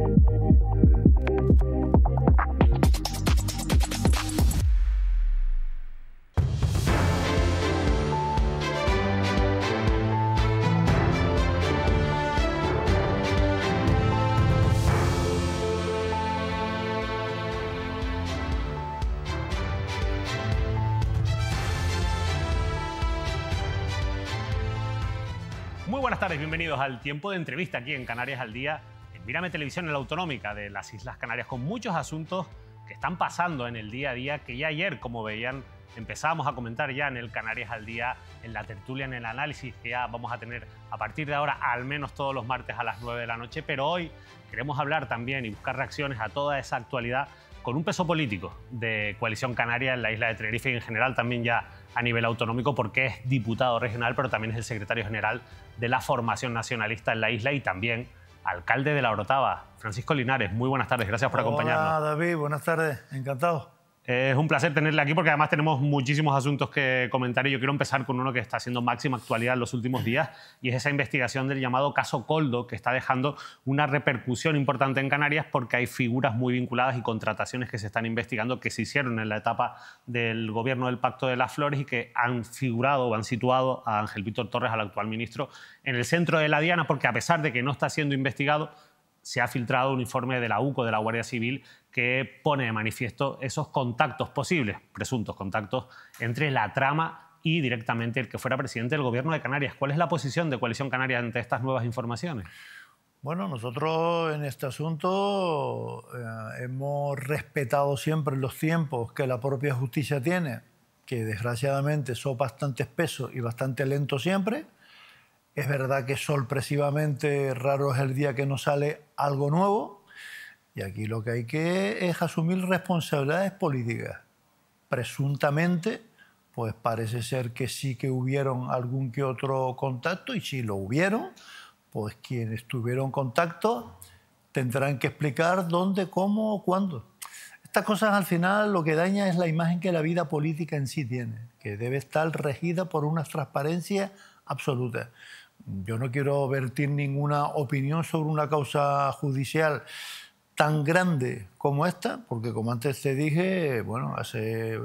Muy buenas tardes, bienvenidos al tiempo de entrevista aquí en Canarias al Día, en Mírame Televisión, en la autonómica de las Islas Canarias, con muchos asuntos que están pasando en el día a día, que ya ayer, como veían, empezábamos a comentar ya en el Canarias al Día, en la tertulia, en el análisis que ya vamos a tener a partir de ahora, al menos todos los martes a las 9 de la noche, pero hoy queremos hablar también y buscar reacciones a toda esa actualidad con un peso político de Coalición Canaria en la isla de Tenerife y en general también ya a nivel autonómico, porque es diputado regional, pero también es el secretario general de la formación nacionalista en la isla y también alcalde de La Orotava. Francisco Linares, muy buenas tardes, gracias por acompañarnos. Hola David, buenas tardes, encantado. Es un placer tenerle aquí porque además tenemos muchísimos asuntos que comentar y yo quiero empezar con uno que está siendo máxima actualidad en los últimos días y es esa investigación del llamado caso Koldo, que está dejando una repercusión importante en Canarias porque hay figuras muy vinculadas y contrataciones que se están investigando que se hicieron en la etapa del gobierno del Pacto de las Flores y que han figurado o han situado a Ángel Víctor Torres, al actual ministro, en el centro de la diana porque a pesar de que no está siendo investigado, se ha filtrado un informe de la UCO, de la Guardia Civil, que pone de manifiesto esos contactos posibles, presuntos contactos, entre la trama y directamente el que fuera presidente del Gobierno de Canarias. ¿Cuál es la posición de Coalición Canaria ante estas nuevas informaciones? Bueno, nosotros en este asunto hemos respetado siempre los tiempos que la propia justicia tiene, que desgraciadamente son bastante espesos y bastante lentos siempre. Es verdad que sorpresivamente raro es el día que nos sale algo nuevo y aquí lo que hay que es asumir responsabilidades políticas. Presuntamente, pues parece ser que sí que hubieron algún que otro contacto y si lo hubieron, pues quienes tuvieron contacto tendrán que explicar dónde, cómo, cuándo. Estas cosas al final lo que daña es la imagen que la vida política en sí tiene, que debe estar regida por una transparencia absoluta. Yo no quiero vertir ninguna opinión sobre una causa judicial tan grande como esta, porque como antes te dije, bueno, hace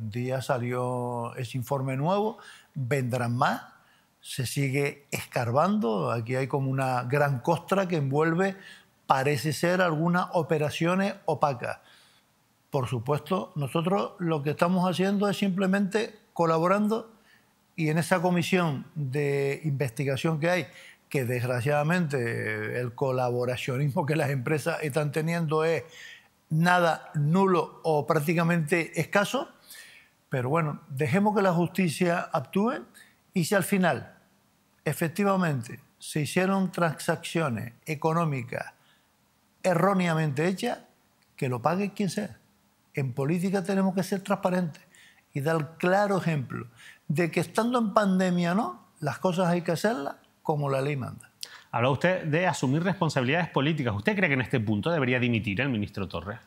días salió ese informe nuevo, vendrán más, se sigue escarbando, aquí hay como una gran costra que envuelve, parece ser, algunas operaciones opacas. Por supuesto, nosotros lo que estamos haciendo es simplemente colaborando y en esa comisión de investigación que hay, que desgraciadamente el colaboracionismo que las empresas están teniendo es nada, nulo o prácticamente escaso, pero bueno, dejemos que la justicia actúe y si al final efectivamente se hicieron transacciones económicas erróneamente hechas, que lo pague quien sea. En política tenemos que ser transparentes y dar claro ejemplo de que estando en pandemia no, las cosas hay que hacerlas como la ley manda. Habla usted de asumir responsabilidades políticas. ¿Usted cree que en este punto debería dimitir el ministro Torres?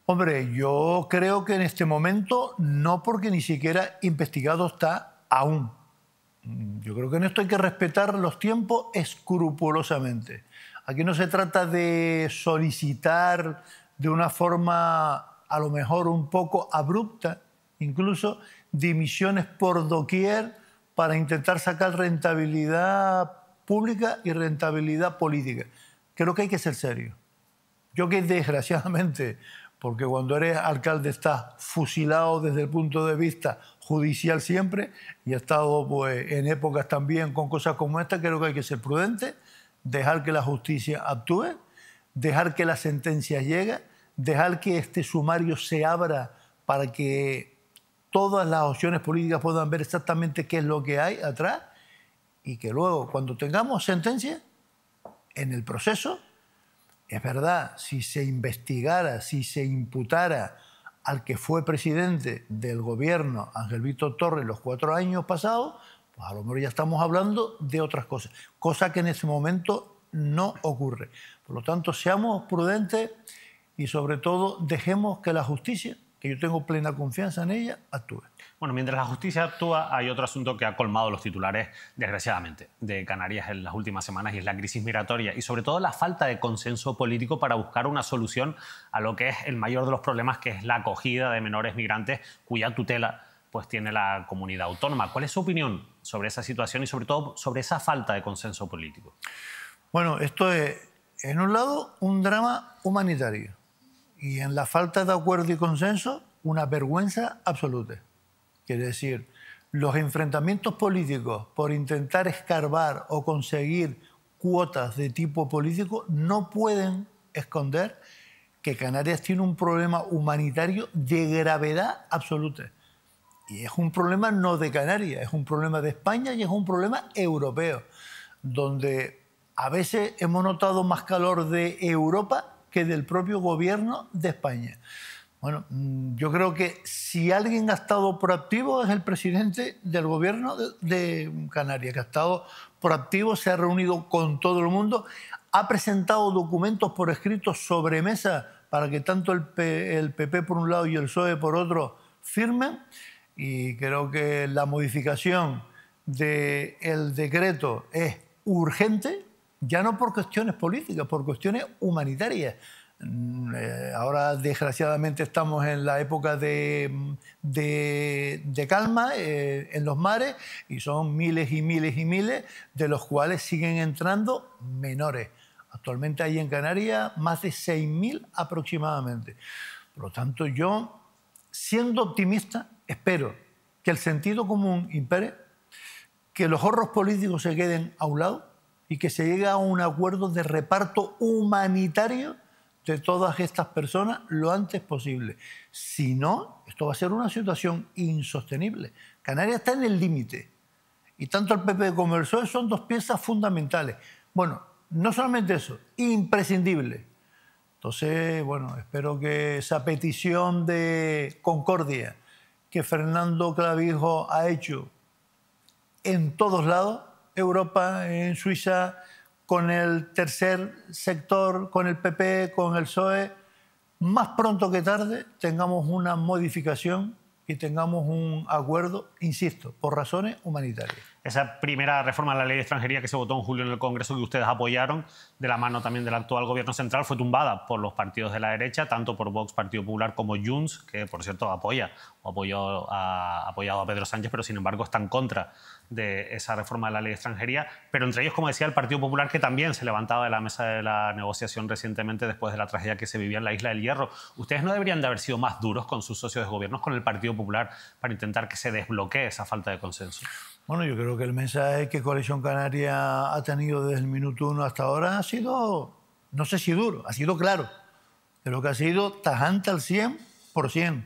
Hombre, yo creo que en este momento no, porque ni siquiera investigado está aún. Yo creo que en esto hay que respetar los tiempos escrupulosamente. Aquí no se trata de solicitar de una forma a lo mejor un poco abrupta, incluso dimisiones por doquier para intentar sacar rentabilidad pública y rentabilidad política. Creo que hay que ser serio. Yo que desgraciadamente, porque cuando eres alcalde estás fusilado desde el punto de vista judicial siempre y he estado pues, en épocas también con cosas como esta, creo que hay que ser prudente, dejar que la justicia actúe, dejar que la sentencia llegue, dejar que este sumario se abra para que todas las opciones políticas puedan ver exactamente qué es lo que hay atrás y que luego, cuando tengamos sentencia, en el proceso, es verdad, si se investigara, si se imputara al que fue presidente del gobierno, Ángel Víctor Torres, los 4 años pasados, pues a lo mejor ya estamos hablando de otras cosas, cosa que en ese momento no ocurre. Por lo tanto, seamos prudentes y sobre todo dejemos que la justicia, que yo tengo plena confianza en ella, actúe. Bueno, mientras la justicia actúa, hay otro asunto que ha colmado los titulares, desgraciadamente, de Canarias en las últimas semanas, y es la crisis migratoria y sobre todo la falta de consenso político para buscar una solución a lo que es el mayor de los problemas, que es la acogida de menores migrantes cuya tutela pues tiene la comunidad autónoma. ¿Cuál es su opinión sobre esa situación y sobre todo sobre esa falta de consenso político? Bueno, esto es, en un lado, un drama humanitario y en la falta de acuerdo y consenso, una vergüenza absoluta. Quiere decir, los enfrentamientos políticos por intentar escarbar o conseguir cuotas de tipo político no pueden esconder que Canarias tiene un problema humanitario de gravedad absoluta. Y es un problema no de Canarias, es un problema de España y es un problema europeo, donde a veces hemos notado más calor de Europa que del propio gobierno de España. Bueno, yo creo que si alguien ha estado proactivo es el presidente del gobierno de Canarias, que ha estado proactivo, se ha reunido con todo el mundo, ha presentado documentos por escrito sobre mesa para que tanto el PP por un lado y el PSOE por otro firmen, y creo que la modificación del decreto es urgente, ya no por cuestiones políticas, por cuestiones humanitarias. Ahora, desgraciadamente, estamos en la época de calma en los mares y son miles y miles y miles, de los cuales siguen entrando menores. Actualmente hay en Canarias más de 6.000 aproximadamente. Por lo tanto, yo, siendo optimista, espero que el sentido común impere, que los ahorros políticos se queden a un lado y que se llegue a un acuerdo de reparto humanitario de todas estas personas lo antes posible. Si no, esto va a ser una situación insostenible. Canarias está en el límite y tanto el PP como el PSOE son dos piezas fundamentales. Bueno, no solamente eso, imprescindible. Entonces, bueno, espero que esa petición de concordia que Fernando Clavijo ha hecho en todos lados, Europa, en Suiza, con el tercer sector, con el PP, con el PSOE, más pronto que tarde tengamos una modificación y tengamos un acuerdo, insisto, por razones humanitarias. Esa primera reforma de la ley de extranjería que se votó en julio en el Congreso, que ustedes apoyaron, de la mano también del actual gobierno central, fue tumbada por los partidos de la derecha, tanto por Vox, Partido Popular, como Junts, que por cierto ha apoyado a Pedro Sánchez, pero sin embargo está en contra de esa reforma de la ley de extranjería. Pero entre ellos, como decía, el Partido Popular, que también se levantaba de la mesa de la negociación recientemente después de la tragedia que se vivía en la Isla del Hierro. ¿Ustedes no deberían de haber sido más duros con sus socios de gobierno, con el Partido Popular, para intentar que se desbloquee esa falta de consenso? Bueno, yo creo que el mensaje que Coalición Canaria ha tenido desde el minuto uno hasta ahora ha sido, no sé si duro, ha sido claro, pero que ha sido tajante al 100%.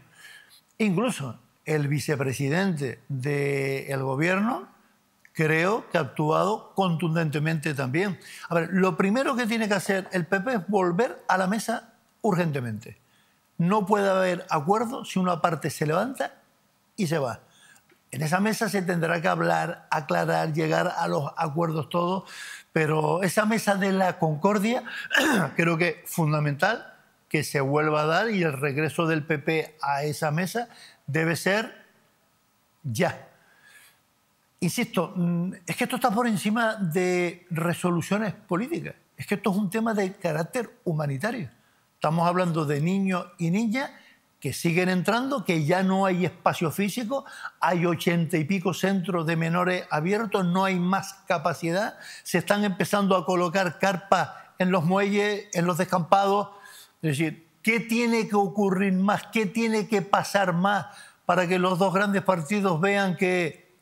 Incluso el vicepresidente del gobierno creo que ha actuado contundentemente también. A ver, lo primero que tiene que hacer el PP es volver a la mesa urgentemente. No puede haber acuerdo si una parte se levanta y se va. En esa mesa se tendrá que hablar, aclarar, llegar a los acuerdos todos, pero esa mesa de la concordia creo que es fundamental que se vuelva a dar, y el regreso del PP a esa mesa debe ser ya. Insisto, es que esto está por encima de resoluciones políticas, es que esto es un tema de carácter humanitario. Estamos hablando de niños y niñas que siguen entrando, que ya no hay espacio físico, hay 80 y pico centros de menores abiertos, no hay más capacidad, se están empezando a colocar carpas en los muelles, en los descampados. Es decir, ¿qué tiene que ocurrir más? ¿Qué tiene que pasar más para que los dos grandes partidos vean que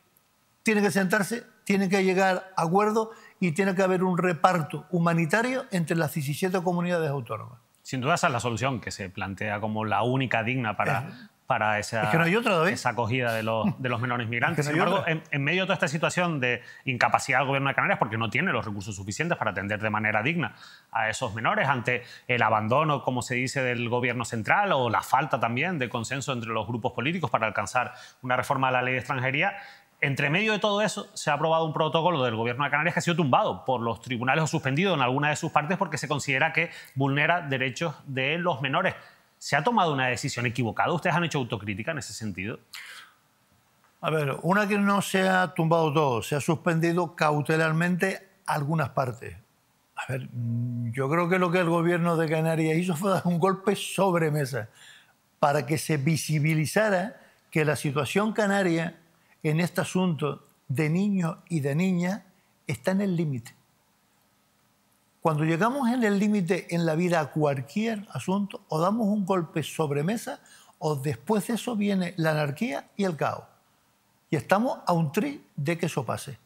tienen que sentarse, tienen que llegar a acuerdos y tiene que haber un reparto humanitario entre las 17 comunidades autónomas? Sin duda esa es la solución que se plantea como la única digna para esa, es que no hay otra, esa acogida de los menores migrantes. Sin embargo, en medio de toda esta situación de incapacidad del gobierno de Canarias, porque no tiene los recursos suficientes para atender de manera digna a esos menores, ante el abandono, como se dice, del gobierno central, o la falta también de consenso entre los grupos políticos para alcanzar una reforma de la ley de extranjería, entre medio de todo eso se ha aprobado un protocolo del gobierno de Canarias que ha sido tumbado por los tribunales o suspendido en alguna de sus partes porque se considera que vulnera derechos de los menores. ¿Se ha tomado una decisión equivocada? ¿Ustedes han hecho autocrítica en ese sentido? A ver, una que no se ha tumbado todo, se ha suspendido cautelarmente algunas partes. A ver, yo creo que lo que el gobierno de Canarias hizo fue dar un golpe sobre mesa para que se visibilizara que la situación canaria en este asunto de niños y de niñas está en el límite. Cuando llegamos en el límite en la vida a cualquier asunto, o damos un golpe sobre mesa, o después de eso viene la anarquía y el caos. Y estamos a un tri de que eso pase.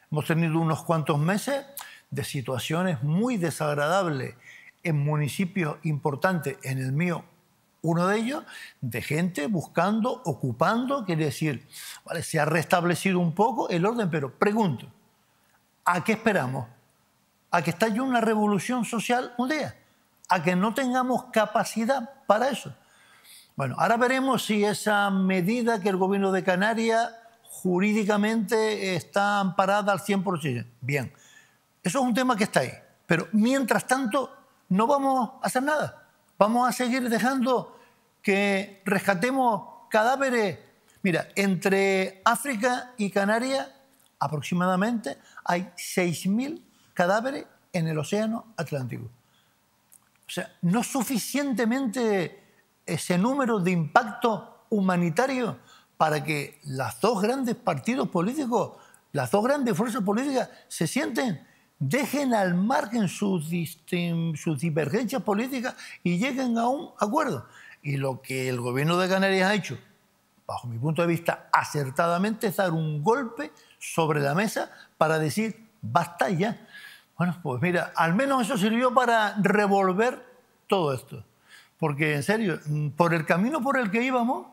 Hemos tenido unos cuantos meses de situaciones muy desagradables en municipios importantes, en el mío uno de ellos, de gente buscando, ocupando, quiere decir, vale, se ha restablecido un poco el orden, pero pregunto, ¿a qué esperamos? ¿A que estalle una revolución social un día? ¿A que no tengamos capacidad para eso? Bueno, ahora veremos si esa medida que el gobierno de Canarias jurídicamente está amparada al 100%. Bien, eso es un tema que está ahí. Pero mientras tanto, no vamos a hacer nada. Vamos a seguir dejando que rescatemos cadáveres. Mira, entre África y Canarias aproximadamente hay 6.000 cadáveres en el océano Atlántico. O sea, no suficientemente ese número de impacto humanitario para que los dos grandes partidos políticos, las dos grandes fuerzas políticas se sienten, dejen al margen sus divergencias políticas y lleguen a un acuerdo. Y lo que el gobierno de Canarias ha hecho, bajo mi punto de vista, acertadamente, es dar un golpe sobre la mesa para decir, basta ya. Bueno, pues mira, al menos eso sirvió para revolver todo esto. Porque, en serio, por el camino por el que íbamos,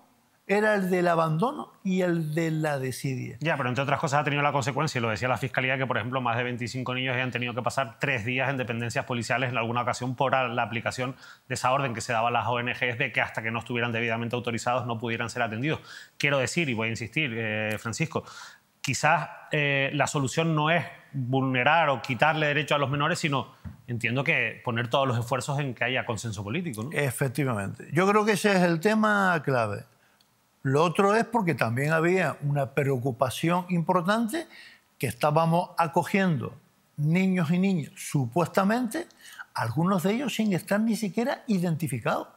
era el del abandono y el de la desidia. Ya, pero entre otras cosas ha tenido la consecuencia, y lo decía la Fiscalía, que por ejemplo más de 25 niños hayan tenido que pasar 3 días en dependencias policiales en alguna ocasión por la aplicación de esa orden que se daba a las ONGs de que hasta que no estuvieran debidamente autorizados no pudieran ser atendidos. Quiero decir, y voy a insistir, Francisco, quizás la solución no es vulnerar o quitarle derecho a los menores, sino entiendo que poner todos los esfuerzos en que haya consenso político, ¿no? Efectivamente. Yo creo que ese es el tema clave. Lo otro es porque también había una preocupación importante que estábamos acogiendo niños y niñas, supuestamente, algunos de ellos sin estar ni siquiera identificados.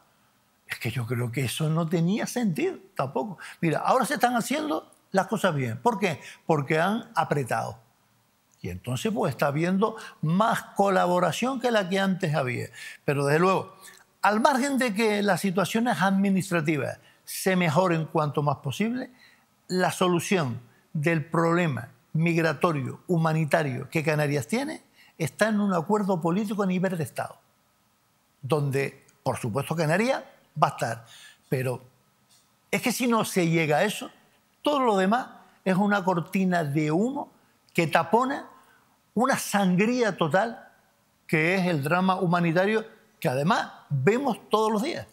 Es que yo creo que eso no tenía sentido tampoco. Mira, ahora se están haciendo las cosas bien. ¿Por qué? Porque han apretado. Y entonces pues está habiendo más colaboración que la que antes había. Pero desde luego, al margen de que las situaciones administrativas se mejoren cuanto más posible, la solución del problema migratorio, humanitario que Canarias tiene está en un acuerdo político a nivel de Estado, donde, por supuesto, Canarias va a estar. Pero es que si no se llega a eso, todo lo demás es una cortina de humo que tapona una sangría total que es el drama humanitario que además vemos todos los días.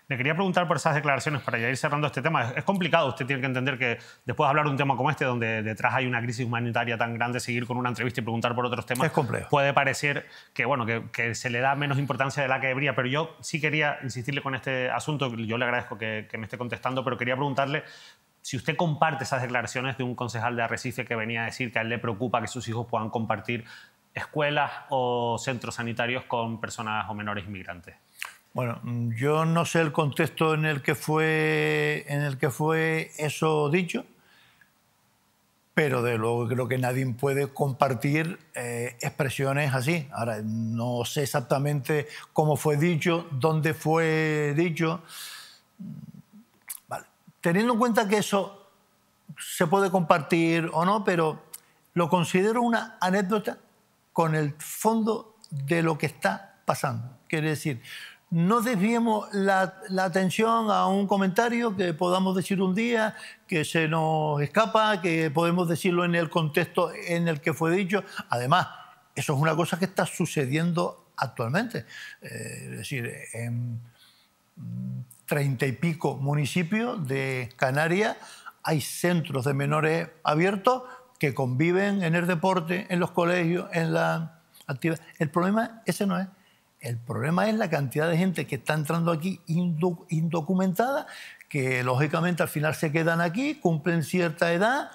Le quería preguntar por esas declaraciones para ya ir cerrando este tema. Es complicado, usted tiene que entender que después de hablar de un tema como este, donde detrás hay una crisis humanitaria tan grande, seguir con una entrevista y preguntar por otros temas es complejo. Puede parecer que, bueno, que se le da menos importancia de la que debería, pero yo sí quería insistirle con este asunto. Yo le agradezco que me esté contestando, pero quería preguntarle si usted comparte esas declaraciones de un concejal de Arrecife que venía a decir que a él le preocupa que sus hijos puedan compartir escuelas o centros sanitarios con personas o menores inmigrantes. Bueno, yo no sé el contexto en el que fue eso dicho, pero de luego creo que nadie puede compartir expresiones así. Ahora, no sé exactamente cómo fue dicho, dónde fue dicho. Vale. Teniendo en cuenta que eso se puede compartir o no, pero lo considero una anécdota con el fondo de lo que está pasando. Quiere decir, no desviemos la atención a un comentario que podamos decir un día, que se nos escapa, que podemos decirlo en el contexto en el que fue dicho. Además, eso es una cosa que está sucediendo actualmente. Es decir, en 30 y pico municipios de Canarias hay centros de menores abiertos que conviven en el deporte, en los colegios, en la actividad. El problema ese no es. El problema es la cantidad de gente que está entrando aquí indocumentada, que lógicamente al final se quedan aquí, cumplen cierta edad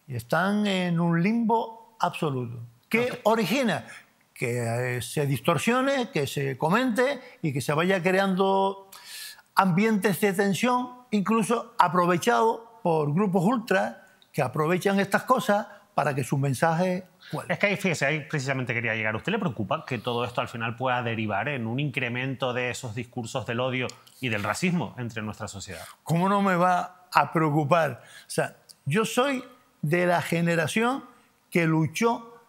y están en un limbo absoluto. ¿Qué origina? Que se distorsione, que se comente y que se vaya creando ambientes de tensión, incluso aprovechados por grupos ultra que aprovechan estas cosas para que su mensaje cuelgue. Es que ahí, fíjese, ahí precisamente quería llegar. ¿A usted le preocupa que todo esto al final pueda derivar en un incremento de esos discursos del odio y del racismo entre nuestra sociedad? ¿Cómo no me va a preocupar? O sea, yo soy de la generación que luchó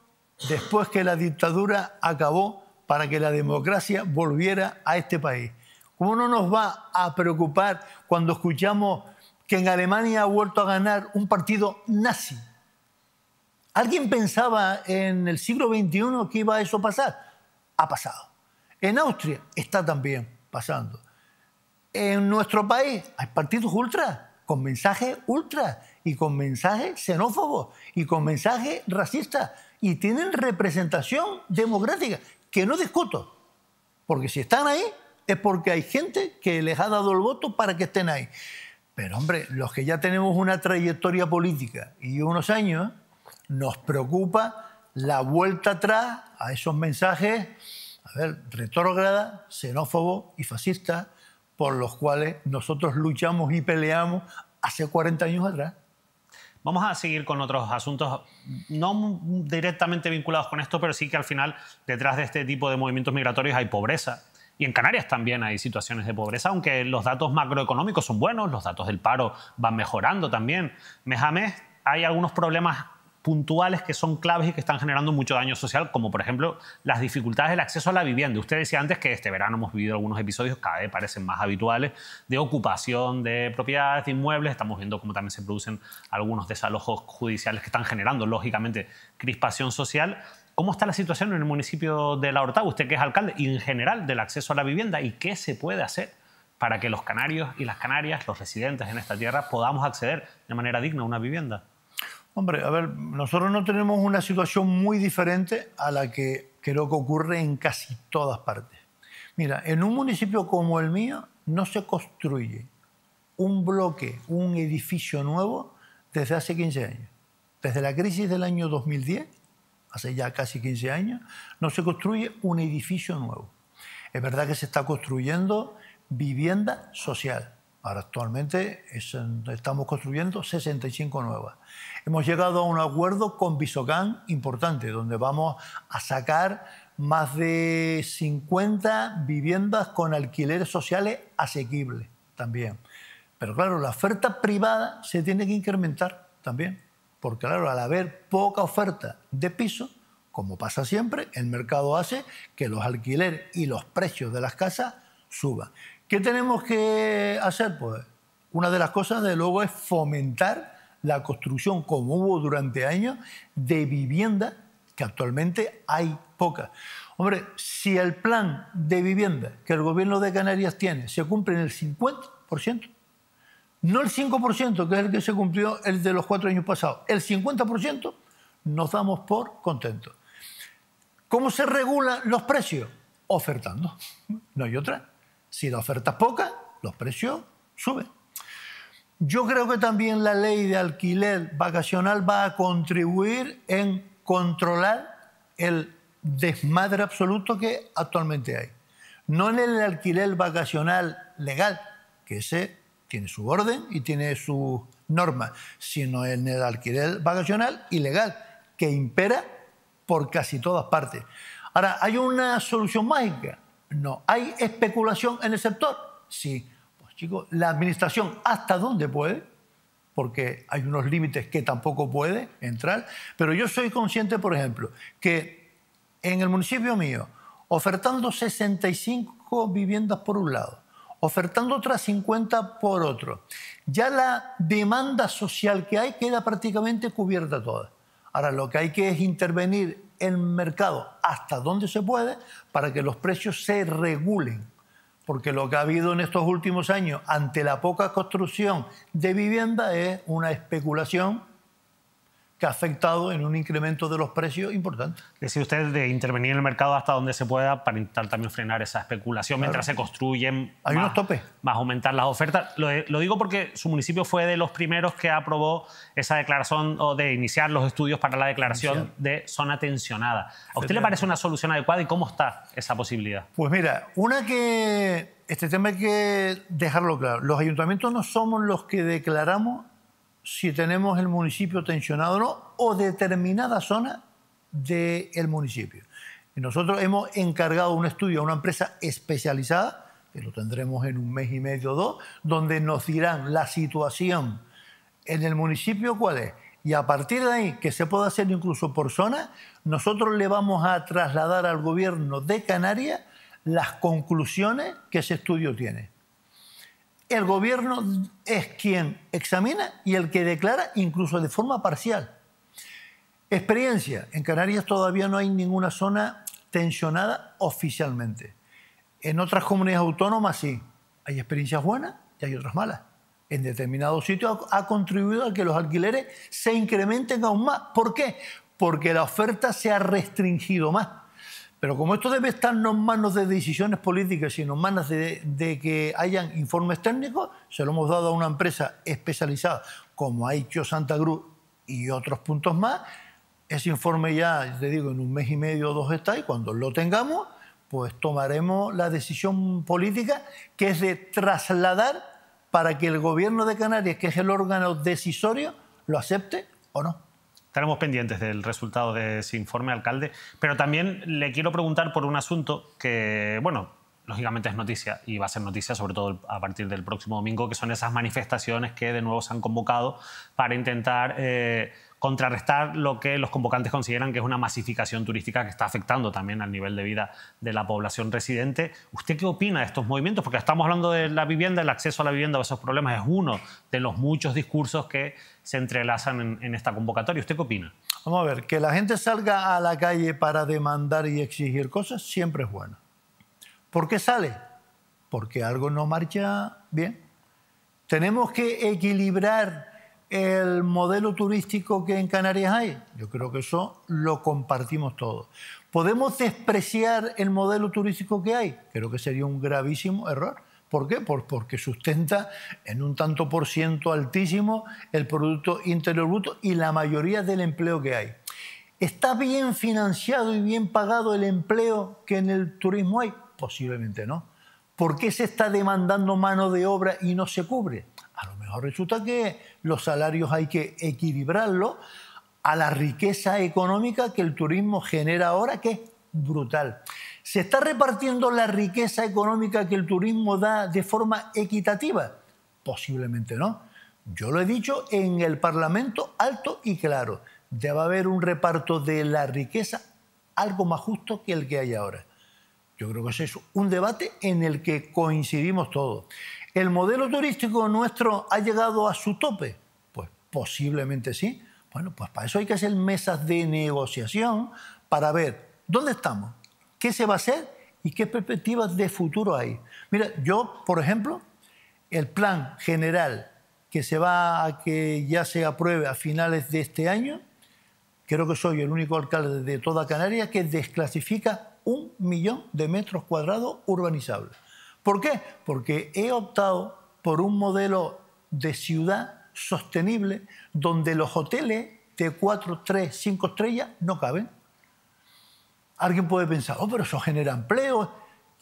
después que la dictadura acabó para que la democracia volviera a este país. ¿Cómo no nos va a preocupar cuando escuchamos que en Alemania ha vuelto a ganar un partido nazi? ¿Alguien pensaba en el siglo XXI que iba a eso pasar? Ha pasado. En Austria está también pasando. En nuestro país hay partidos ultra, con mensajes ultra y con mensajes xenófobos y con mensajes racistas y tienen representación democrática, que no discuto, porque si están ahí es porque hay gente que les ha dado el voto para que estén ahí. Pero hombre, los que ya tenemos una trayectoria política y unos años, nos preocupa la vuelta atrás a esos mensajes, retrógradas, xenófobos y fascistas por los cuales nosotros luchamos y peleamos hace 40 años atrás. Vamos a seguir con otros asuntos no directamente vinculados con esto, pero sí que al final detrás de este tipo de movimientos migratorios hay pobreza. Y en Canarias también hay situaciones de pobreza, aunque los datos macroeconómicos son buenos, los datos del paro van mejorando también. Mes a mes hay algunos problemas puntuales que son claves y que están generando mucho daño social, como por ejemplo las dificultades del acceso a la vivienda. Usted decía antes que este verano hemos vivido algunos episodios, cada vez parecen más habituales, de ocupación de propiedades, de inmuebles. Estamos viendo cómo también se producen algunos desalojos judiciales que están generando, lógicamente, crispación social. ¿Cómo está la situación en el municipio de La Orotava, usted que es alcalde, y en general del acceso a la vivienda? ¿Y qué se puede hacer para que los canarios y las canarias, los residentes en esta tierra, podamos acceder de manera digna a una vivienda? Hombre, a ver, nosotros no tenemos una situación muy diferente a la que creo que ocurre en casi todas partes. Mira, en un municipio como el mío no se construye un bloque, un edificio nuevo desde hace 15 años. Desde la crisis del año 2010, hace ya casi 15 años, no se construye un edificio nuevo. Es verdad que se está construyendo vivienda social. Ahora actualmente estamos construyendo 65 nuevas. Hemos llegado a un acuerdo con Visocán importante, donde vamos a sacar más de 50 viviendas con alquileres sociales asequibles también. Pero claro, la oferta privada se tiene que incrementar también, porque claro, al haber poca oferta de piso, como pasa siempre, el mercado hace que los alquileres y los precios de las casas suban. ¿Qué tenemos que hacer? Pues una de las cosas, de luego, es fomentar la construcción, como hubo durante años, de vivienda, que actualmente hay pocas. Hombre, si el plan de vivienda que el Gobierno de Canarias tiene se cumple en el 50%, no el 5%, que es el que se cumplió el de los 4 años pasados, el 50%, nos damos por contentos. ¿Cómo se regulan los precios? Ofertando. No hay otra. Si la oferta es poca, los precios suben. Yo creo que también la ley de alquiler vacacional va a contribuir en controlar el desmadre absoluto que actualmente hay. No en el alquiler vacacional legal, que ese tiene su orden y tiene sus normas, sino en el alquiler vacacional ilegal, que impera por casi todas partes. Ahora, ¿hay una solución mágica? No. ¿Hay especulación en el sector? Sí. Pues chicos, la administración hasta dónde puede, porque hay unos límites que tampoco puede entrar, pero yo soy consciente, por ejemplo, que en el municipio mío, ofertando 65 viviendas por un lado, ofertando otras 50 por otro, ya la demanda social que hay queda prácticamente cubierta toda. Ahora, lo que hay que es intervenir en el mercado hasta donde se puede para que los precios se regulen. Porque lo que ha habido en estos últimos años ante la poca construcción de vivienda es una especulación que ha afectado en un incremento de los precios importante. Decía usted de intervenir en el mercado hasta donde se pueda para intentar también frenar esa especulación mientras se construyen. Hay unos topes. Más aumentar las ofertas. Lo digo porque su municipio fue de los primeros que aprobó esa declaración o de iniciar los estudios para la declaración de zona tensionada. ¿A usted le parece una solución adecuada y cómo está esa posibilidad? Pues mira, este tema hay que dejarlo claro. Los ayuntamientos no somos los que declaramos si tenemos el municipio tensionado o no, o determinada zona del municipio. Y nosotros hemos encargado un estudio a una empresa especializada, que lo tendremos en 1 mes y medio o 2, donde nos dirán la situación en el municipio cuál es. Y a partir de ahí, que se puede hacer incluso por zona, nosotros le vamos a trasladar al gobierno de Canarias las conclusiones que ese estudio tiene. El gobierno es quien examina y el que declara incluso de forma parcial. Experiencia. En Canarias todavía no hay ninguna zona tensionada oficialmente. En otras comunidades autónomas sí. Hay experiencias buenas y hay otras malas. En determinados sitios ha contribuido a que los alquileres se incrementen aún más. ¿Por qué? Porque la oferta se ha restringido más. Pero como esto debe estar no en manos de decisiones políticas, sino en manos de que hayan informes técnicos, se lo hemos dado a una empresa especializada, como ha hecho Santa Cruz y otros puntos más. Ese informe ya, te digo, en 1 mes y medio o 2 está, y cuando lo tengamos, pues tomaremos la decisión política, que es de trasladar para que el Gobierno de Canarias, que es el órgano decisorio, lo acepte o no. Estaremos pendientes del resultado de ese informe, alcalde. Pero también le quiero preguntar por un asunto que, bueno, lógicamente es noticia y va a ser noticia sobre todo a partir del próximo domingo, que son esas manifestaciones que de nuevo se han convocado para intentar contrarrestar lo que los convocantes consideran que es una masificación turística que está afectando también al nivel de vida de la población residente. ¿Usted qué opina de estos movimientos? Porque estamos hablando de la vivienda, el acceso a la vivienda, esos problemas es uno de los muchos discursos que se entrelazan en esta convocatoria. ¿Usted qué opina? Vamos a ver, que la gente salga a la calle para demandar y exigir cosas siempre es bueno. ¿Por qué sale? Porque algo no marcha bien. Tenemos que equilibrar el modelo turístico que en Canarias hay. Yo creo que eso lo compartimos todos. ¿Podemos despreciar el modelo turístico que hay? Creo que sería un gravísimo error. ¿Por qué? Porque sustenta en un tanto por ciento altísimo el Producto Interior Bruto y la mayoría del empleo que hay. ¿Está bien financiado y bien pagado el empleo que en el turismo hay? Posiblemente no. ¿Por qué se está demandando mano de obra y no se cubre? A lo mejor resulta que los salarios hay que equilibrarlos a la riqueza económica que el turismo genera ahora, que es brutal. ¿Se está repartiendo la riqueza económica que el turismo da de forma equitativa? Posiblemente no. Yo lo he dicho en el Parlamento alto y claro. Debe haber un reparto de la riqueza algo más justo que el que hay ahora. Yo creo que ese es un debate en el que coincidimos todos. ¿El modelo turístico nuestro ha llegado a su tope? Pues posiblemente sí. Bueno, pues para eso hay que hacer mesas de negociación para ver dónde estamos, qué se va a hacer y qué perspectivas de futuro hay. Mira, yo, por ejemplo, el plan general que se va a que ya se apruebe a finales de este año, creo que soy el único alcalde de toda Canarias que desclasifica 1 millón de metros cuadrados urbanizables. ¿Por qué? Porque he optado por un modelo de ciudad sostenible donde los hoteles de 4, 3, 5 estrellas no caben. Alguien puede pensar, pero eso genera empleo.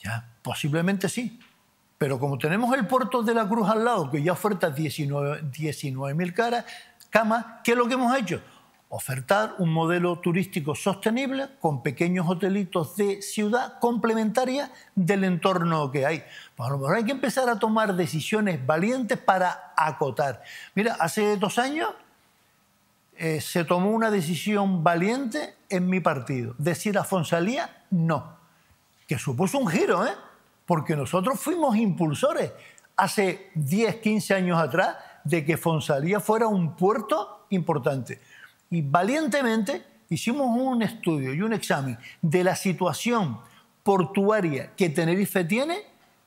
Ya, posiblemente sí. Pero como tenemos el puerto de la Cruz al lado, que ya oferta 19.000 camas, ¿qué es lo que hemos hecho? Ofertar un modelo turístico sostenible con pequeños hotelitos de ciudad complementaria del entorno que hay. Pues a lo mejor hay que empezar a tomar decisiones valientes para acotar. Mira, hace 2 años se tomó una decisión valiente en mi partido. Decir a Fonsalía no. Que supuso un giro, porque nosotros fuimos impulsores hace 10, 15 años atrás de que Fonsalía fuera un puerto importante. Y valientemente hicimos un estudio y un examen de la situación portuaria que Tenerife tiene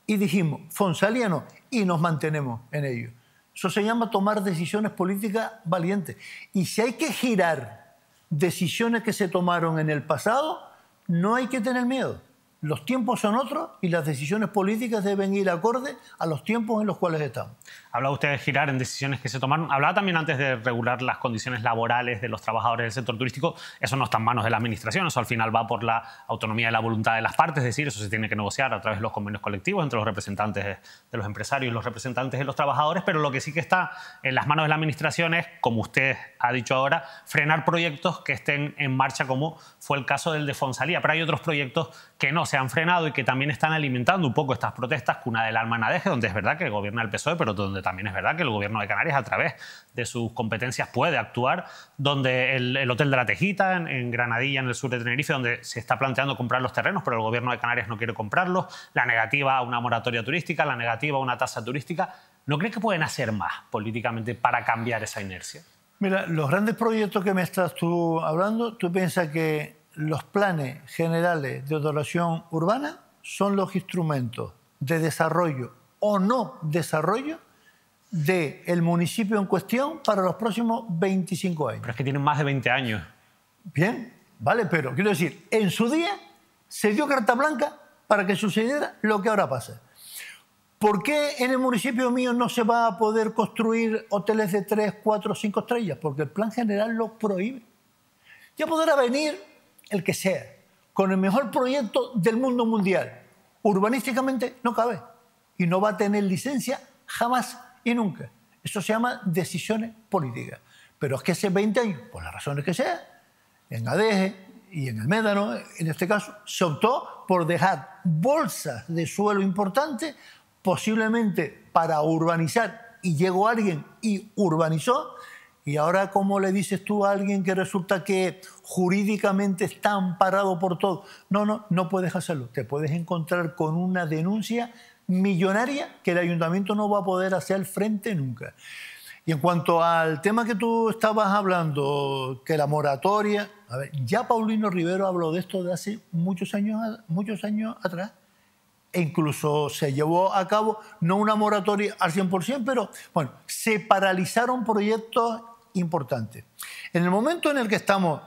y dijimos, Fonsalía no, y nos mantenemos en ello. Eso se llama tomar decisiones políticas valientes. Y si hay que girar decisiones que se tomaron en el pasado, no hay que tener miedo. Los tiempos son otros y las decisiones políticas deben ir acorde a los tiempos en los cuales estamos. Hablaba usted de girar en decisiones que se tomaron. Hablaba también antes de regular las condiciones laborales de los trabajadores del sector turístico. Eso no está en manos de la Administración, eso al final va por la autonomía y la voluntad de las partes, es decir, eso se tiene que negociar a través de los convenios colectivos entre los representantes de los empresarios y los representantes de los trabajadores, pero lo que sí que está en las manos de la Administración es, como usted ha dicho ahora, frenar proyectos que estén en marcha, como fue el caso del de Fonsalía. Pero hay otros proyectos que no se han frenado y que también están alimentando un poco estas protestas, Cuna del Almanadeje, donde es verdad que gobierna el PSOE, pero donde también es verdad que el Gobierno de Canarias, a través de sus competencias, puede actuar, donde el Hotel de la Tejita, en Granadilla, en el sur de Tenerife, donde se está planteando comprar los terrenos, pero el Gobierno de Canarias no quiere comprarlos, la negativa a una moratoria turística, la negativa a una tasa turística. ¿No cree que pueden hacer más políticamente para cambiar esa inercia? Mira, los grandes proyectos que me estás tú hablando, tú piensas que los planes generales de ordenación urbana son los instrumentos de desarrollo o no desarrollo del municipio en cuestión para los próximos 25 años. Pero es que tienen más de 20 años. Bien, vale, pero quiero decir, en su día se dio carta blanca para que sucediera lo que ahora pasa. ¿Por qué en el municipio mío no se va a poder construir hoteles de 3, 4, 5 estrellas? Porque el plan general lo prohíbe. Ya podrá venir el que sea, con el mejor proyecto del mundo mundial. Urbanísticamente no cabe y no va a tener licencia jamás y nunca. Eso se llama decisiones políticas. Pero es que hace 20 años, por las razones que sea, en Adeje y en el Médano, en este caso, se optó por dejar bolsas de suelo importantes, posiblemente para urbanizar, y llegó alguien y urbanizó. Y ahora, ¿cómo le dices tú a alguien que resulta que jurídicamente está amparado por todo? No puedes hacerlo. Te puedes encontrar con una denuncia millonaria que el ayuntamiento no va a poder hacer frente nunca. Y en cuanto al tema que tú estabas hablando, que la moratoria... A ver, ya Paulino Rivero habló de esto de hace muchos años atrás. E incluso se llevó a cabo, no una moratoria al 100%, pero bueno, se paralizaron proyectos importantes. En el momento en el que estamos,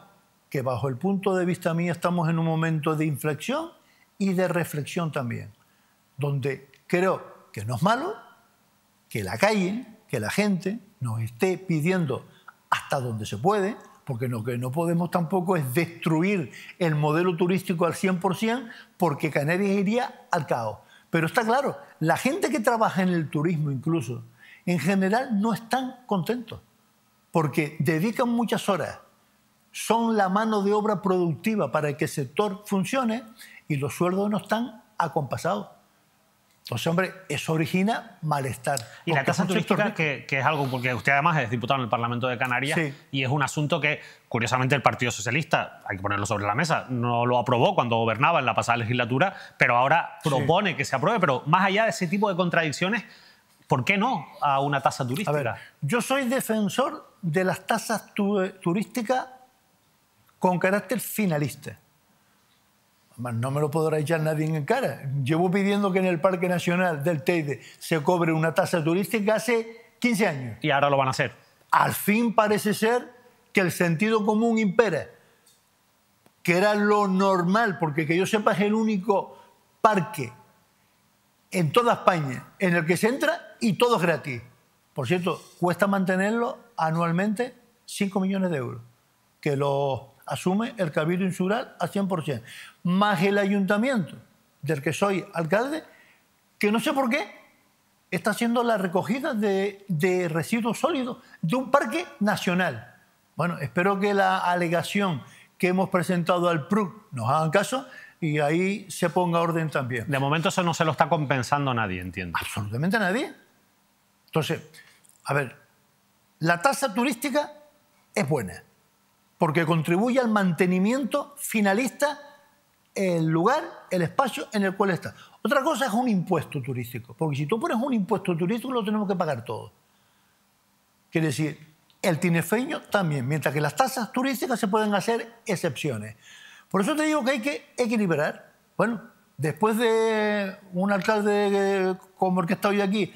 que bajo el punto de vista mío estamos en un momento de inflexión y de reflexión también, donde creo que no es malo que la calle, que la gente nos esté pidiendo hasta donde se puede, porque lo que no podemos tampoco es destruir el modelo turístico al 100%, porque Canarias iría al caos. Pero está claro, la gente que trabaja en el turismo incluso, en general no están contentos, porque dedican muchas horas, son la mano de obra productiva para que el sector funcione y los sueldos no están acompasados. Entonces, hombre, eso origina malestar. Y la tasa turística, que es algo, porque usted además es diputado en el Parlamento de Canarias, sí, y es un asunto que, curiosamente, el Partido Socialista, hay que ponerlo sobre la mesa, no lo aprobó cuando gobernaba en la pasada legislatura, pero ahora propone que se apruebe. Pero más allá de ese tipo de contradicciones, ¿por qué no a una tasa turística? A ver, yo soy defensor de las tasas turísticas con carácter finalista. No me lo podrá echar nadie en cara. Llevo pidiendo que en el Parque Nacional del Teide se cobre una tasa turística hace 15 años. Y ahora lo van a hacer. Al fin parece ser que el sentido común impera, que era lo normal, porque que yo sepa es el único parque en toda España en el que se entra y todo es gratis. Por cierto, cuesta mantenerlo anualmente 5 millones de euros, que lo asume el Cabildo Insular al 100%, más el ayuntamiento del que soy alcalde, que no sé por qué está haciendo la recogida de residuos sólidos de un parque nacional. Bueno, espero que la alegación que hemos presentado al PRUC nos hagan caso y ahí se ponga orden también. De momento eso no se lo está compensando nadie, entiendo. Absolutamente nadie. Entonces, a ver, la tasa turística es buena, porque contribuye al mantenimiento finalista el lugar, el espacio en el cual está. Otra cosa es un impuesto turístico, porque si tú pones un impuesto turístico lo tenemos que pagar todos. Quiere decir, el tinerfeño también, mientras que las tasas turísticas se pueden hacer excepciones. Por eso te digo que hay que equilibrar. Bueno, después de un alcalde como el que está hoy aquí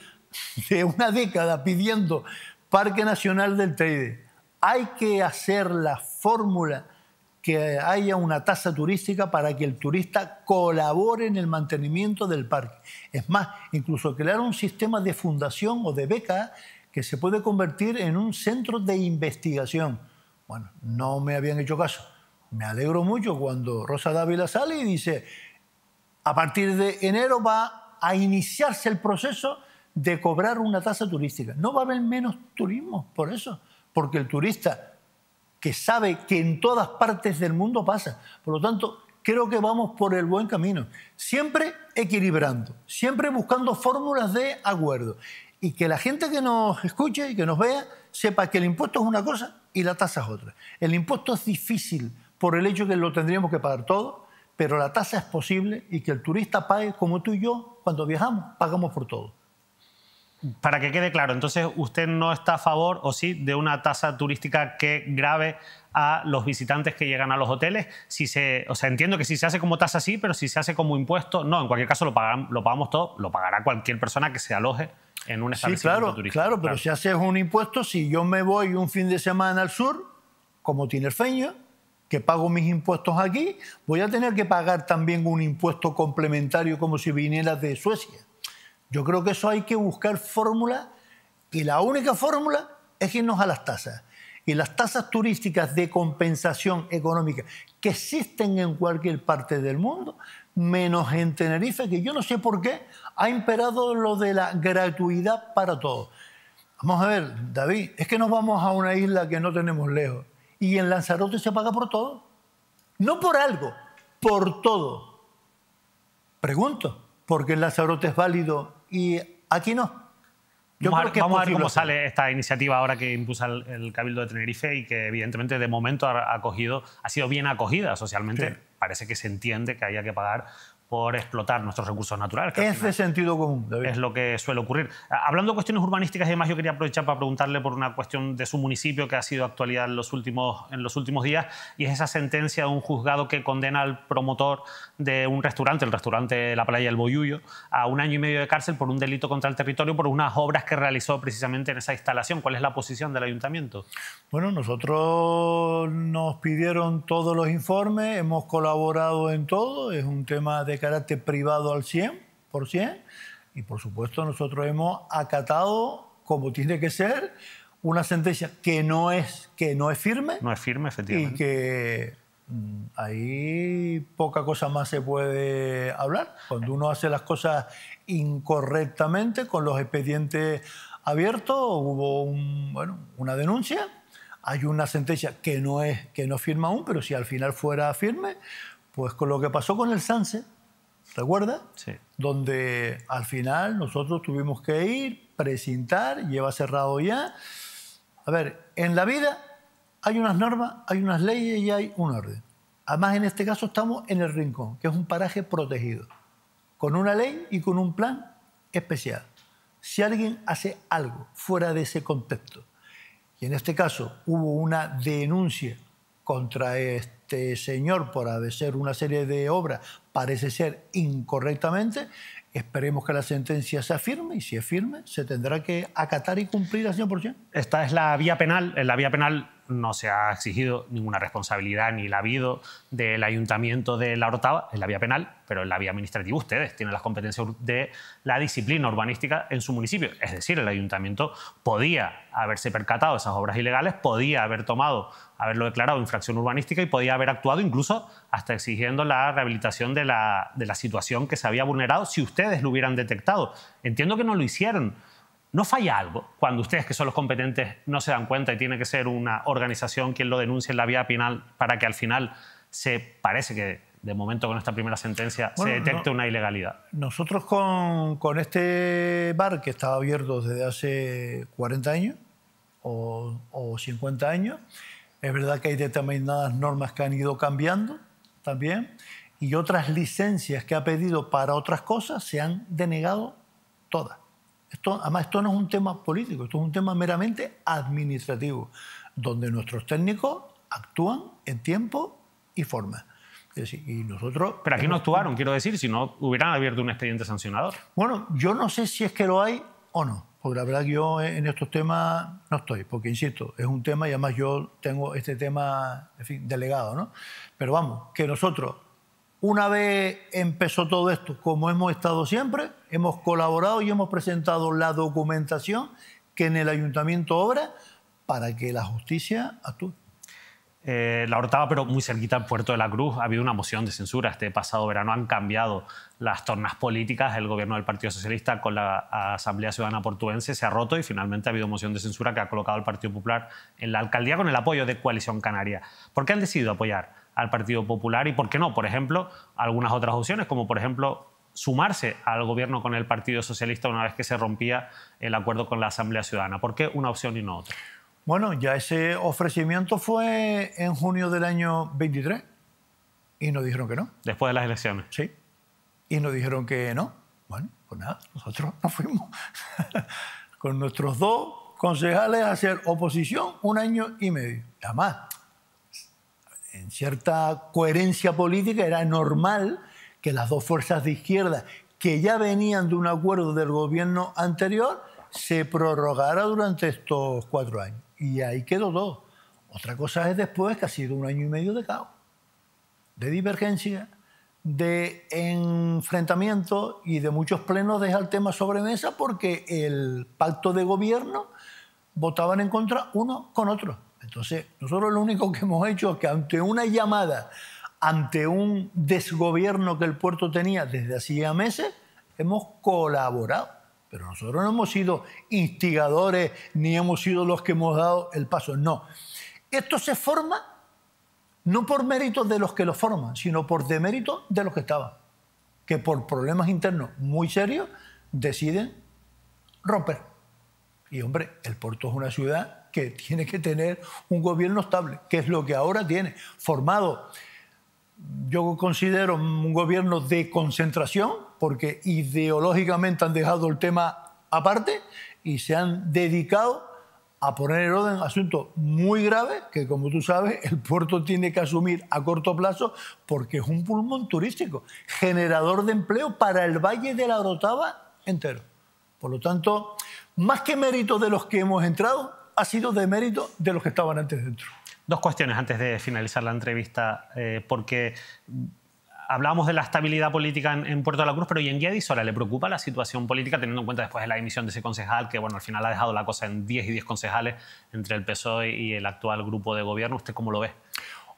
de una década pidiendo Parque Nacional del Teide. Hay que hacer la fórmula que haya una tasa turística para que el turista colabore en el mantenimiento del parque. Es más, incluso crear un sistema de fundación o de beca que se puede convertir en un centro de investigación. Bueno, no me habían hecho caso. Me alegro mucho cuando Rosa Dávila sale y dice: a partir de enero va a iniciarse el proceso de cobrar una tasa turística. No va a haber menos turismo por eso, porque el turista que sabe que en todas partes del mundo pasa. Por lo tanto, creo que vamos por el buen camino. Siempre equilibrando, siempre buscando fórmulas de acuerdo. Y que la gente que nos escuche y que nos vea sepa que el impuesto es una cosa y la tasa es otra. El impuesto es difícil por el hecho que lo tendríamos que pagar todo, pero la tasa es posible y que el turista pague como tú y yo cuando viajamos, pagamos por todo. Para que quede claro, entonces usted no está a favor, o sí, de una tasa turística que grave a los visitantes que llegan a los hoteles. O sea, entiendo que si se hace como tasa sí, pero si se hace como impuesto, no. En cualquier caso lo pagamos todo, lo pagará cualquier persona que se aloje en un establecimiento turístico. Claro, pero si haces un impuesto, si yo me voy un fin de semana al sur, como tinerfeño, que pago mis impuestos aquí, voy a tener que pagar también un impuesto complementario como si viniera de Suecia. Yo creo que eso hay que buscar fórmulas y la única fórmula es irnos a las tasas. Y las tasas turísticas de compensación económica que existen en cualquier parte del mundo, menos en Tenerife, que yo no sé por qué ha imperado lo de la gratuidad para todos. Vamos a ver, David, es que nos vamos a una isla que no tenemos lejos y en Lanzarote se paga por todo. No por algo, por todo. Pregunto, ¿por qué en Lanzarote es válido y aquí no? Vamos a ver cómo sale esta iniciativa ahora que impulsa el Cabildo de Tenerife y que evidentemente de momento ha sido bien acogida socialmente. Sí. Parece que se entiende que haya que pagar por explotar nuestros recursos naturales. Es de sentido común, David. Es lo que suele ocurrir. Hablando de cuestiones urbanísticas y demás, yo quería aprovechar para preguntarle por una cuestión de su municipio que ha sido actualidad en los últimos días, y es esa sentencia de un juzgado que condena al promotor de un restaurante, el restaurante La Playa del Boyullo, a 1 año y medio de cárcel por un delito contra el territorio por unas obras que realizó precisamente en esa instalación. ¿Cuál es la posición del ayuntamiento? Bueno, nosotros nos pidieron todos los informes, hemos colaborado en todo, es un tema de carácter privado al 100%, y por supuesto nosotros hemos acatado, como tiene que ser, una sentencia que no es firme. No es firme, efectivamente. Y que ahí poca cosa más se puede hablar. Cuando uno hace las cosas incorrectamente, con los expedientes abiertos, hubo una denuncia, hay una sentencia que no firma aún, pero si al final fuera firme, pues con lo que pasó con el Sanse, ¿recuerda? Sí. Donde al final nosotros tuvimos que ir, precintar, lleva cerrado ya. A ver, en la vida hay unas normas, hay unas leyes y hay un orden. Además, en este caso estamos en el Rincón, que es un paraje protegido, con una ley y con un plan especial. Si alguien hace algo fuera de ese contexto, y en este caso hubo una denuncia contra este señor por hacer una serie de obras, parece ser incorrectamente, esperemos que la sentencia sea firme, y si es firme se tendrá que acatar y cumplir al 100%. Esta es la vía penal. En la vía penal no se ha exigido ninguna responsabilidad ni la ha habido del Ayuntamiento de La Orotava, en la vía penal, pero en la vía administrativa ustedes tienen las competencias de la disciplina urbanística en su municipio. Es decir, el Ayuntamiento podía haberse percatado de esas obras ilegales, podía haberlo declarado infracción urbanística y podía haber actuado incluso hasta exigiendo la rehabilitación de la situación que se había vulnerado si ustedes lo hubieran detectado. Entiendo que no lo hicieron. ¿No falla algo cuando ustedes, que son los competentes, no se dan cuenta y tiene que ser una organización quien lo denuncie en la vía penal para que al final parece que, de momento, con esta primera sentencia, se detecte una ilegalidad? Nosotros con este bar, que estaba abierto desde hace 40 años o 50 años, es verdad que hay determinadas normas que han ido cambiando también, y otras licencias que ha pedido para otras cosas se han denegado todas. Además, esto no es un tema político, esto es un tema meramente administrativo, donde nuestros técnicos actúan en tiempo y forma. Es decir, y nosotros... Pero aquí no actuaron, quiero decir, si no hubieran abierto un expediente sancionador. Bueno, yo no sé si es que lo hay o no? Porque la verdad que yo en estos temas no estoy, porque insisto, es un tema y además yo tengo este tema, en fin, delegado, ¿no? Pero vamos, que nosotros, una vez empezó todo esto, como hemos estado siempre, hemos colaborado y hemos presentado la documentación que en el ayuntamiento obra para que la justicia actúe. La Orotava, pero muy cerquita al Puerto de la Cruz, ha habido una moción de censura. Este pasado verano han cambiado las tornas políticas. El gobierno del Partido Socialista con la Asamblea Ciudadana Portuense se ha roto y finalmente ha habido moción de censura que ha colocado al Partido Popular en la alcaldía con el apoyo de Coalición Canaria. ¿Por qué han decidido apoyar al Partido Popular y por qué no, por ejemplo, algunas otras opciones, como por ejemplo sumarse al gobierno con el Partido Socialista una vez que se rompía el acuerdo con la Asamblea Ciudadana? ¿Por qué una opción y no otra? Bueno, ya ese ofrecimiento fue en junio del año 23 y nos dijeron que no. Después de las elecciones. Sí. Y nos dijeron que no. Bueno, pues nada, nosotros nos fuimos con nuestros 2 concejales a hacer oposición 1 año y medio. Además, en cierta coherencia política era normal que las 2 fuerzas de izquierda que ya venían de un acuerdo del gobierno anterior se prorrogara durante estos 4 años. Y ahí quedó todo. Otra cosa es después que ha sido 1 año y medio de caos, de divergencia, de enfrentamiento y de muchos plenos deja el tema sobre mesa porque el pacto de gobierno votaban en contra uno con otro. Entonces, nosotros lo único que hemos hecho es que ante una llamada, ante un desgobierno que el puerto tenía desde hacía meses, hemos colaborado. Pero nosotros no hemos sido instigadores ni hemos sido los que hemos dado el paso. No. Esto se forma no por méritos de los que lo forman, sino por deméritos de los que estaban, que por problemas internos muy serios deciden romper. Y hombre, el puerto es una ciudad que tiene que tener un gobierno estable, que es lo que ahora tiene, formado. Yo considero un gobierno de concentración, porque ideológicamente han dejado el tema aparte y se han dedicado a poner en orden asuntos muy graves que, como tú sabes, el puerto tiene que asumir a corto plazo porque es un pulmón turístico, generador de empleo para el Valle de la Orotava entero. Por lo tanto, más que mérito de los que hemos entrado, ha sido de mérito de los que estaban antes dentro. 2 cuestiones antes de finalizar la entrevista, porque hablábamos de la estabilidad política en Puerto de la Cruz, pero ¿y en Guía de Isora le preocupa la situación política teniendo en cuenta después de la dimisión de ese concejal, que bueno, al final ha dejado la cosa en 10 y 10 concejales entre el PSOE y el actual grupo de gobierno? ¿Usted cómo lo ve?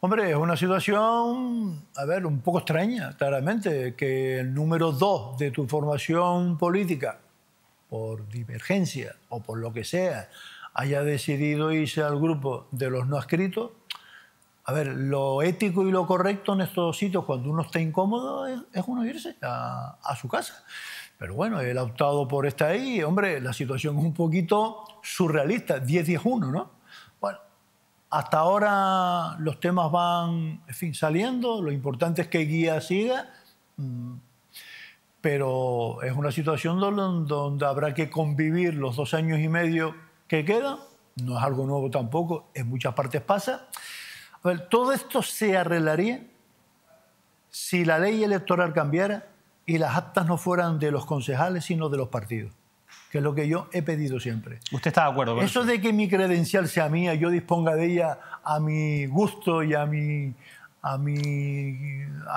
Hombre, es una situación, a ver, un poco extraña, claramente, que el número 2 de tu formación política, por divergencia o por lo que sea, haya decidido irse al grupo de los no adscritos. A ver, lo ético y lo correcto en estos sitios, cuando uno está incómodo, es uno irse a su casa. Pero bueno, él ha optado por estar ahí y, hombre, la situación es un poquito surrealista, 10-10-1, ¿no? Bueno, hasta ahora los temas van, en fin, saliendo, lo importante es que Guía siga, pero es una situación donde habrá que convivir los 2 años y medio que quedan. No es algo nuevo tampoco, en muchas partes pasa. A ver, todo esto se arreglaría si la ley electoral cambiara y las actas no fueran de los concejales, sino de los partidos, que es lo que yo he pedido siempre. ¿Usted está de acuerdo con eso? Eso de que mi credencial sea mía, yo disponga de ella a mi gusto y a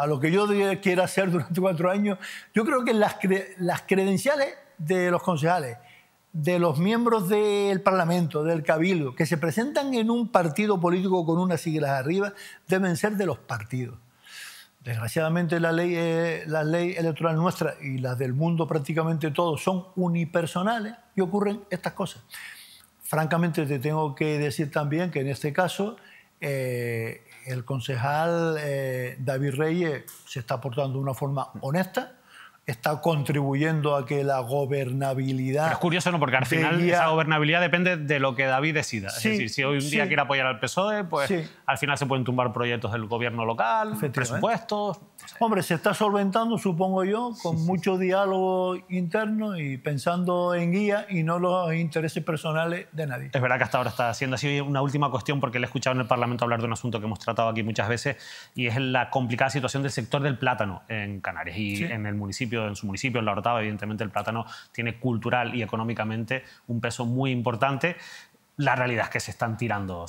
lo que yo quiera hacer durante 4 años, yo creo que las credenciales de los concejales, de los miembros del Parlamento, del Cabildo, que se presentan en un partido político con unas siglas arriba, deben ser de los partidos. Desgraciadamente la ley electoral nuestra y las del mundo prácticamente todos son unipersonales y ocurren estas cosas. Francamente te tengo que decir también que en este caso el concejal David Reyes se está portando de una forma honesta, está contribuyendo a que la gobernabilidad... Pero es curioso, ¿no? Porque al final esa gobernabilidad depende de lo que David decida. Sí, es decir, si hoy un día quiere apoyar al PSOE, pues al final se pueden tumbar proyectos del gobierno local, presupuestos... No sé. Hombre, se está solventando, supongo yo, con mucho diálogo interno y pensando en Guía y no los intereses personales de nadie. Es verdad que hasta ahora está siendo así. Una última cuestión, porque le he escuchado en el Parlamento hablar de un asunto que hemos tratado aquí muchas veces, y es la complicada situación del sector del plátano en Canarias y en el municipio en su municipio, en La Orotava, evidentemente el plátano tiene cultural y económicamente un peso muy importante. La realidad es que se están picando,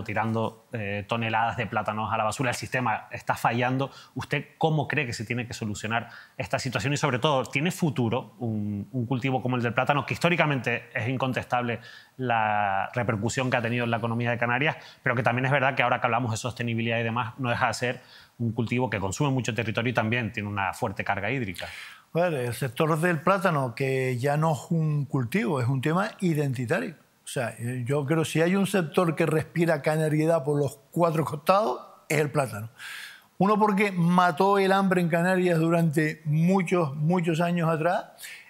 tirando toneladas de plátanos a la basura. El sistema está fallando. ¿Usted cómo cree que se tiene que solucionar esta situación? Y sobre todo, ¿tiene futuro un cultivo como el del plátano, que históricamente es incontestable la repercusión que ha tenido en la economía de Canarias, pero que también es verdad que ahora que hablamos de sostenibilidad y demás, no deja de ser un cultivo que consume mucho territorio y también tiene una fuerte carga hídrica? Bueno, el sector del plátano, que ya no es un cultivo, es un tema identitario. O sea, yo creo que si hay un sector que respira canariedad por los cuatro costados, es el plátano. Uno, porque mató el hambre en Canarias durante muchos años atrás,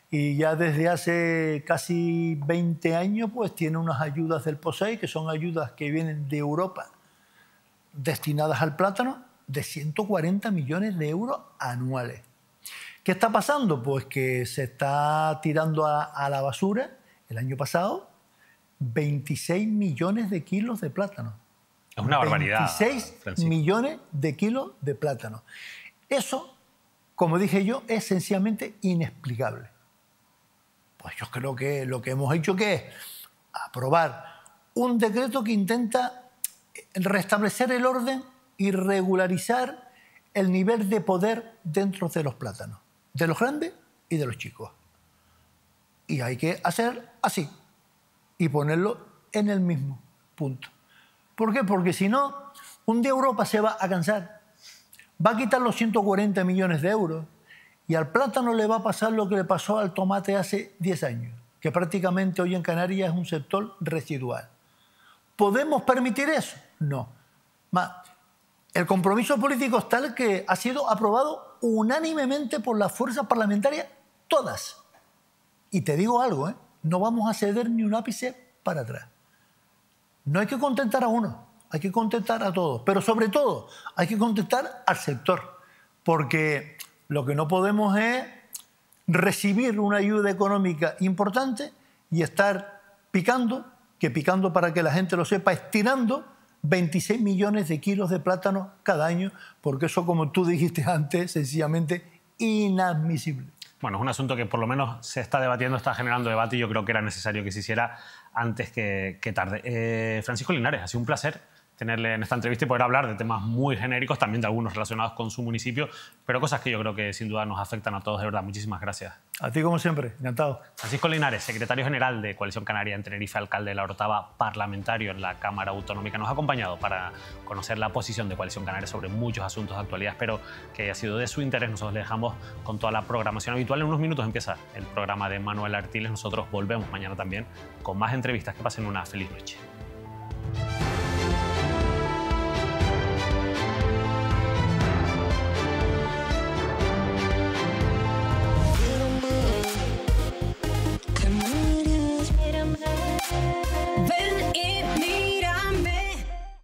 y ya desde hace casi 20 años pues tiene unas ayudas del POSEI, que son ayudas que vienen de Europa destinadas al plátano, de 140 millones de euros anuales. ¿Qué está pasando? Pues que se está tirando a la basura el año pasado 26 millones de kilos de plátano. Es una barbaridad. 26 millones de kilos de plátano. Eso, como dije yo, es sencillamente inexplicable. Pues yo creo que lo que hemos hecho que es aprobar un decreto que intenta restablecer el orden y regularizar el nivel de poder dentro de los plátanos, de los grandes y de los chicos. Y hay que hacer así y ponerlo en el mismo punto. ¿Por qué? Porque si no, un día Europa se va a cansar, va a quitar los 140 millones de euros y al plátano le va a pasar lo que le pasó al tomate hace 10 años, que prácticamente hoy en Canarias es un sector residual. ¿Podemos permitir eso? No. El compromiso político es tal que ha sido aprobado unánimemente por las fuerzas parlamentarias, todas. Y te digo algo, no vamos a ceder ni un ápice para atrás. No hay que contentar a uno, hay que contentar a todos. Pero sobre todo, hay que contentar al sector. Porque lo que no podemos es recibir una ayuda económica importante y estar picando, para que la gente lo sepa, estirando 26 millones de kilos de plátano cada año, porque eso, como tú dijiste antes, sencillamente inadmisible. Bueno, es un asunto que por lo menos se está debatiendo, está generando debate y yo creo que era necesario que se hiciera antes que tarde. Francisco Linares, ha sido un placer tenerle en esta entrevista y poder hablar de temas muy genéricos, también de algunos relacionados con su municipio, pero cosas que yo creo que sin duda nos afectan a todos, de verdad. Muchísimas gracias. A ti, como siempre, encantado. Francisco Linares, secretario general de Coalición Canaria en Tenerife, alcalde de La Orotava, parlamentario en la Cámara Autonómica, nos ha acompañado para conocer la posición de Coalición Canaria sobre muchos asuntos de actualidad. Espero que haya sido de su interés. Nosotros le dejamos con toda la programación habitual. En unos minutos empieza el programa de Manuel Artiles. Nosotros volvemos mañana también con más entrevistas. Que pasen una feliz noche.